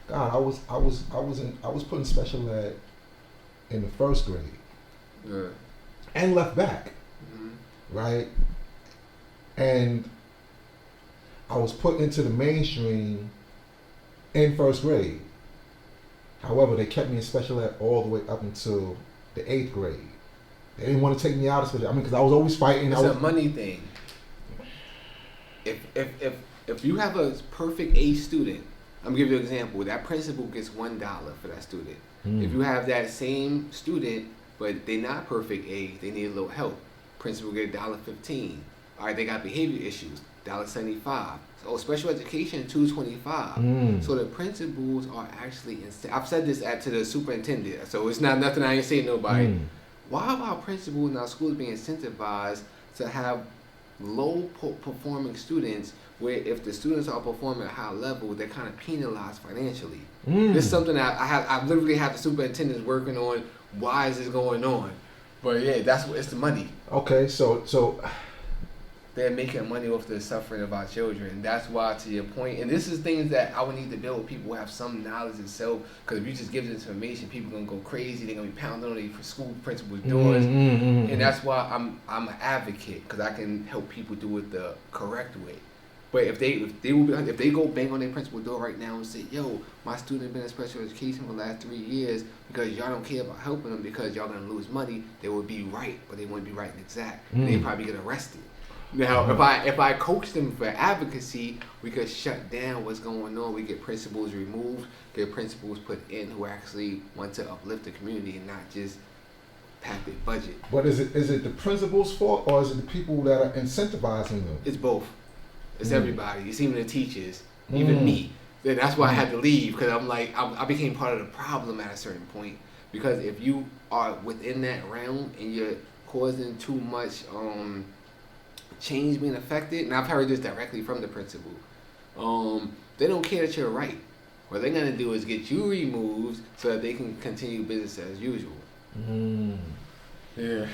God, I was put in special ed in the first grade. Yeah. And left back. Right? And I was put into the mainstream in first grade. However, they kept me in special ed all the way up until the 8th grade. They didn't want to take me out of special ed. I mean, because I was always fighting. It's a money thing. If you have a perfect A student, I'm gonna give you an example. That principal gets $1 for that student. If you have that same student, but they're not perfect A, they need a little help, principal get $1.15. All right, they got behavior issues, $1.75. So special education, $2.25. So the principals are actually, I've said this to the superintendent, so it's not nothing I ain't saying to nobody. Why are our principals in our schools being incentivized to have low performing students, where if the students are performing at a high level, they're kind of penalized financially? This is something I literally have the superintendents working on. Why is this going on? But yeah, it's the money. Okay, so they're making money off the suffering of our children. That's why, to your point, and this is things that I would need to build with people who have some knowledge themselves. Because if you just give this information, people are gonna go crazy. They're gonna be pounding on the school principals' doors, and that's why I'm an advocate, because I can help people do it the correct way. But if they go bang on their principal door right now and say, "Yo, my student been in special education for the last 3 years because y'all don't care about helping them because y'all gonna lose money," they would be right, but they wouldn't be right and exact. They probably get arrested. Now, if I coach them for advocacy, we could shut down what's going on. We get principals removed, get principals put in who actually want to uplift the community and not just pack their budget. But is it the principal's fault, or is it the people that are incentivizing them? It's both. It's everybody. It's even the teachers, even me. Then that's why I had to leave, because I'm like, I became part of the problem at a certain point. Because if you are within that realm and you're causing too much change being affected, and I've heard this directly from the principal, they don't care that you're right. What they're gonna do is get you removed so that they can continue business as usual. Yeah.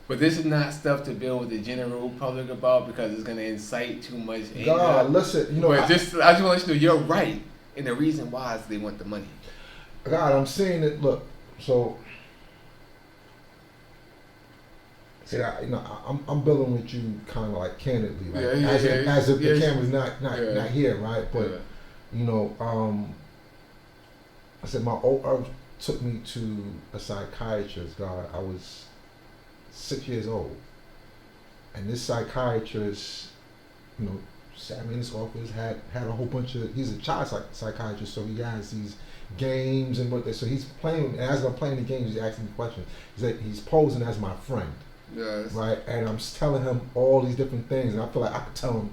But this is not stuff to build with the general public about, because it's gonna incite too much anger. God, listen, But I just want to let you know you're right, and the reason why is they want the money. God, I'm saying it. Look, so. See, I'm building with you kind of like candidly, like as if the camera's not here, right? But I said my old earth took me to a psychiatrist. God, I was 6 years old, and this psychiatrist, sat me in his office, had a whole bunch of. He's a child psychiatrist, so he has these games and so he's playing. And as I'm playing the games, he's asking me questions. He's posing as my friend. Yes. Right, and I'm telling him all these different things, and I feel like I could tell him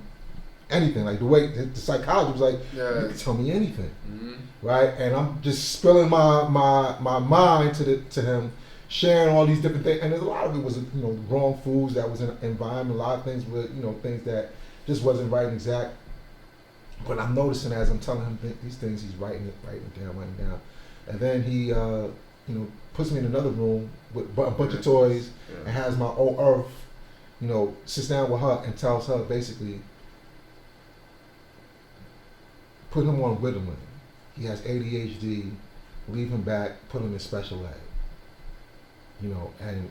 anything. Like the way the psychologist was like, "You can tell me anything," right? And I'm just spilling my mind to him, sharing all these different things. And there's a lot of it was wrong foods that was in the environment. A lot of things were things that just wasn't right and exact. But I'm noticing as I'm telling him these things, he's writing down, and then he puts me in another room with a bunch of toys and has my old earth, sits down with her and tells her basically, put him on Ritalin. He has ADHD, leave him back, put him in special ed. And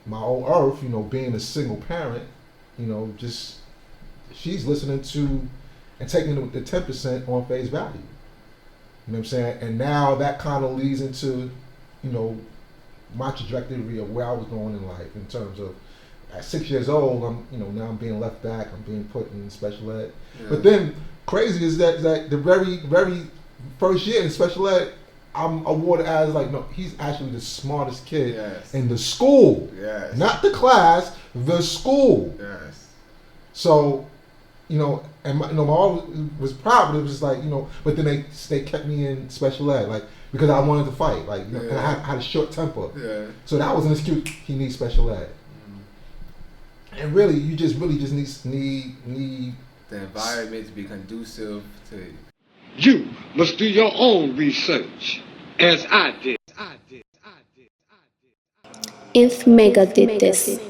my old earth, being a single parent, just she's listening to and taking the 10% on face value. You know what I'm saying? And now that kind of leads into my trajectory of where I was going in life in terms of at 6 years old, now I'm being left back, I'm being put in special ed. But then crazy is that the very, very first year in special ed, I'm awarded as he's actually the smartest kid in the school. Yes. Not the class, the school. Yes. So, and my mom was proud, but it was just but then they kept me in special ed, because I wanted to fight, and I had a short temper. Yeah. So that was an excuse. He needs special ed. And really, you just need the environment to be conducive to. You must do your own research, as I did. If Mega did this.